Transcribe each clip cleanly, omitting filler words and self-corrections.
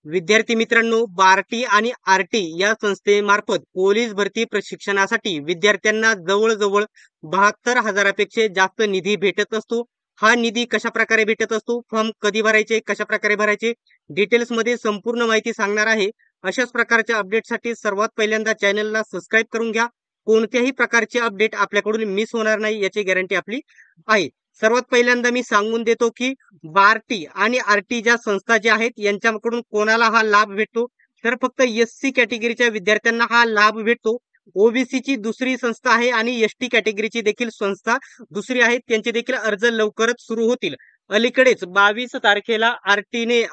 विद्यार्थी मित्रांनो, बार्टी आणि आरटी या संस्थेमार्फत पोलीस भरती प्रशिक्षणासाठी विद्यार्थ्यांना जवळजवळ 72,000पेक्षा जास्त निधी भेटत असतो. हा निधी कशा प्रकारे भेटत असतो, फॉर्म कधी भरायचे, कशा प्रकारे भरायचे, डिटेल्स मध्ये संपूर्ण माहिती सांगणार आहे. अशाच प्रकारच्या अपडेटसाठी सर्वात पहिल्यांदा चॅनलला सबस्क्राईब करून घ्या. कोणत्याही प्रकारचे अपडेट आपल्याकडून मिस होणार नाही याची गॅरंटी आपली आहे. सर्वात पहिल्यांदा मी सांगून देतो की बार्टी आणि आरटी ज्या संस्था ज्या आहेत यांच्याकडून कोणाला हा लाभ भेटतो, तर फक्त एससी कॅटेगरीच्या विद्यार्थ्यांना हा लाभ भेटतो. ओबीसी ची दुसरी संस्था आहे आणि एसटी कॅटेगरीची देखील संस्था दुसरी आहे, त्यांचे देखील अर्ज लवकरच सुरू होतील. अलीकडेच 22 तारखेला आरटीने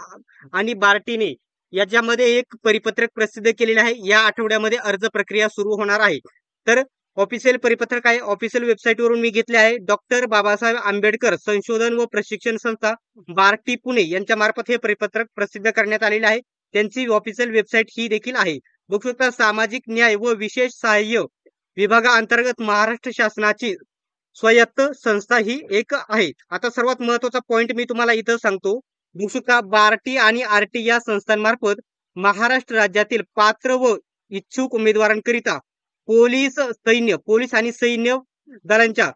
आणि बार्टीने याच्यामध्ये एक परिपत्रक प्रसिद्ध केलेले आहे. या आठवड्यामध्ये अर्ज प्रक्रिया सुरू होणार आहे. तर ऑफिशियल परिपत्रक आहे, ऑफिशियल वेबसाईट वरून मी घेतले आहे. डॉक्टर बाबासाहेब आंबेडकर संशोधन व प्रशिक्षण संस्था बार्टी पुणे यांच्या मार्फत हे परिपत्रक प्रसिद्ध करण्यात आलेले आहे. त्यांची ऑफिशियल वेबसाईट ही देखील आहे. बघू शकता, सामाजिक न्याय व विशेष सहाय्य विभागाअंतर्गत महाराष्ट्र शासनाची स्वायत्त संस्था ही एक आहे. आता सर्वात महत्वाचा पॉइंट मी तुम्हाला इथं सांगतो. बघू शकता, बार्टी आणि आरटी या संस्थांमार्फत महाराष्ट्र राज्यातील पात्र व इच्छुक उमेदवारांकरिता पोलीस आणि सैन्य दलांच्या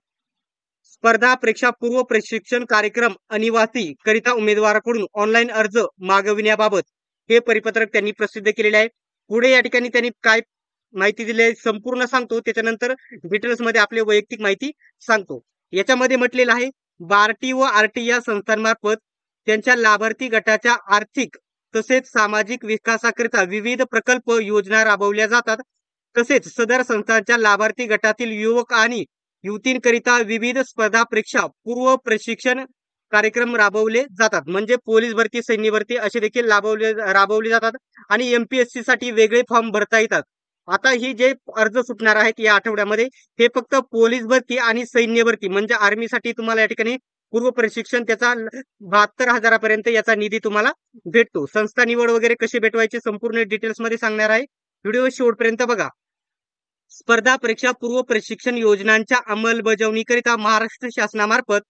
स्पर्धा परीक्षा पूर्व प्रशिक्षण कार्यक्रम अनिवासी करिता उमेदवाराकडून ऑनलाईन अर्ज मागविण्याबाबत हे परिपत्रक त्यांनी प्रसिद्ध केलेले आहे. पुढे या ठिकाणी त्यांनी काय माहिती दिली आहे संपूर्ण सांगतो, त्याच्यानंतर डिटेल्स मध्ये आपली वैयक्तिक माहिती सांगतो. याच्यामध्ये म्हटलेलं आहे, बार्टी व आरटी या संस्थांमार्फत त्यांच्या लाभार्थी गटाच्या आर्थिक तसेच सामाजिक विकासाकरिता विविध प्रकल्प योजना राबवल्या जातात. तसेच सदर संस्थांच्या लाभार्थी गटातील युवक आणि युवतींकरिता विविध स्पर्धा परीक्षा पूर्व प्रशिक्षण कार्यक्रम राबवले जातात. म्हणजे पोलीस भरती, सैन्य भरती असे देखील राबवले जातात आणि एमपीएससी साठी वेगळे फॉर्म भरता येतात. आता ही जे अर्ज सुटणार आहेत या आठवड्यामध्ये, हे फक्त पोलीस भरती आणि सैन्य भरती म्हणजे आर्मीसाठी तुम्हाला या ठिकाणी पूर्व प्रशिक्षण त्याचा 72,000पर्यंत याचा निधी तुम्हाला भेटतो. संस्था निवड वगैरे कशी भेटवायची संपूर्ण डिटेल्स मध्ये सांगणार आहे. व्हिडिओ शेवटपर्यंत बघा. स्पर्धा परीक्षा पूर्व प्रशिक्षण योजनांच्या अंमलबजावणीकरिता महाराष्ट्र शासनामार्फत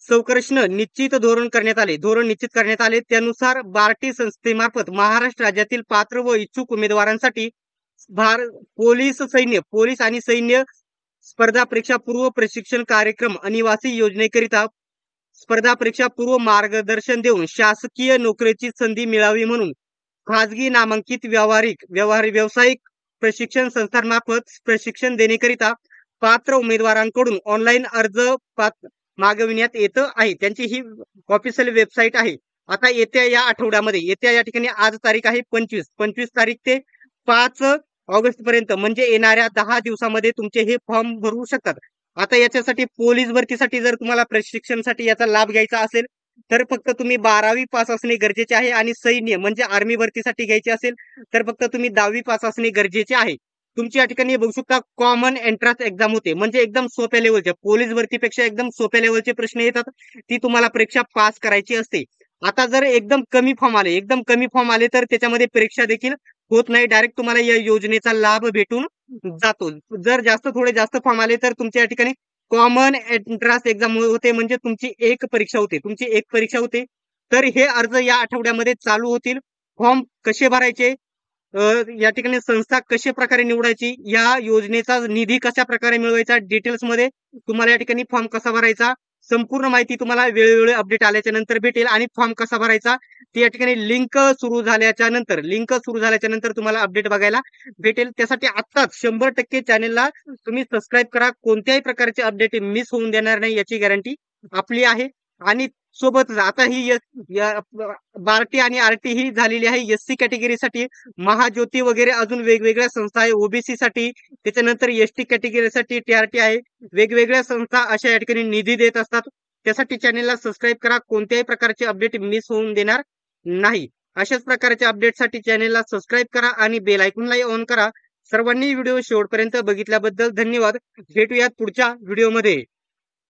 सौकर्षण निश्चित धोरण निश्चित करण्यात आले. त्यानुसार बार्टी संस्थेमार्फत महाराष्ट्र राज्यातील पात्र व इच्छुक उमेदवारांसाठी पोलीस आणि सैन्य स्पर्धा परीक्षा पूर्व प्रशिक्षण कार्यक्रम अनिवासी योजनेकरिता स्पर्धा परीक्षा पूर्व मार्गदर्शन देऊन शासकीय नोकरीची संधी मिळावी म्हणून खाजगी नामांकित व्यावसायिक प्रशिक्षण संस्थांमार्फत प्रशिक्षण देण्याकरिता पात्र उमेदवारांकडून ऑनलाईन अर्ज मागविण्यात येत आहे. त्यांची ही ऑफिशियल वेबसाईट आहे. आता येत्या या आठवड्यामध्ये या ठिकाणी आज तारीख आहे 25 तारीख ते 5 ऑगस्ट पर्यंत म्हणजे येणाऱ्या 10 दिवसामध्ये तुमचे हे फॉर्म भरू शकतात. आता याच्यासाठी पोलीस भरतीसाठी जर तुम्हाला प्रशिक्षणासाठी याचा लाभ घ्यायचा असेल तर फक्त तुम्ही 12वी पास असणे गरजेचे आहे आणि सैन्य म्हणजे आर्मी भरतीसाठी घ्यायचे असेल तर फक्त तुम्ही 10वी पास असणे गरजेचे आहे. तुमची या ठिकाणी बघू शकता कॉमन एंट्रन्स एक्झाम होते, म्हणजे एकदम सोप्या लेवलच्या पोलीस भरतीपेक्षा एकदम सोप्या लेवलचे प्रश्न येतात, ती तुम्हाला परीक्षा पास करायची असते. आता जर एकदम कमी फॉर्म आले तर त्याच्यामध्ये परीक्षा देखील होत नाही, डायरेक्ट तुम्हाला या योजनेचा लाभ भेटून जातो. जर थोडे जास्त फॉर्म आले तर तुमच्या या ठिकाणी कॉमन एंट्रन्स एक्झाम होते, म्हणजे तुमची एक परीक्षा होते. तर हे अर्ज या आठवड्यामध्ये चालू होतील. फॉर्म कसे भरायचे, या ठिकाणी संस्था कशा प्रकारे निवडायची, या योजनेचा निधी कशा प्रकारे मिळवायचा, डिटेल्स मध्ये तुम्हाला या ठिकाणी फॉर्म कसा भरायचा संपूर्ण माहिती तुम्हाला वेळोवेळी अपडेट आल्याच्या नंतर भेटेल. आणि फॉर्म कसा भरायचा ते या ठिकाणी लिंक सुरू झाल्याच्या नंतर तुम्हाला अपडेट बघायला भेटेल. त्यासाठी आत्ताच 100% चॅनलला तुम्ही सबस्क्राईब करा. कोणत्याही प्रकारचे अपडेट मिस होऊन देणार नाही याची गॅरंटी आपली आहे. आणि सोबतच आता ही बार्टी आणि आरटी ही झालेली आहे एससी कॅटेगरीसाठी. महाज्योती वगैरे अजून वेगवेगळ्या संस्था आहे ओबीसी साठी, त्याच्यानंतर एसटी कॅटेगरीसाठी टीआरटी आहे. वेगवेगळ्या संस्था अशा या ठिकाणी निधी देत असतात. त्यासाठी चॅनलला सबस्क्राईब करा, कोणत्याही प्रकारचे अपडेट मिस होऊन देणार नाही. अशाच प्रकारच्या अपडेटसाठी चॅनलला सबस्क्राईब करा आणि बेल आयकॉनला ऑन करा. सर्वांनी व्हिडिओ शेवटपर्यंत बघितल्याबद्दल धन्यवाद. भेटूयात पुढच्या व्हिडिओमध्ये.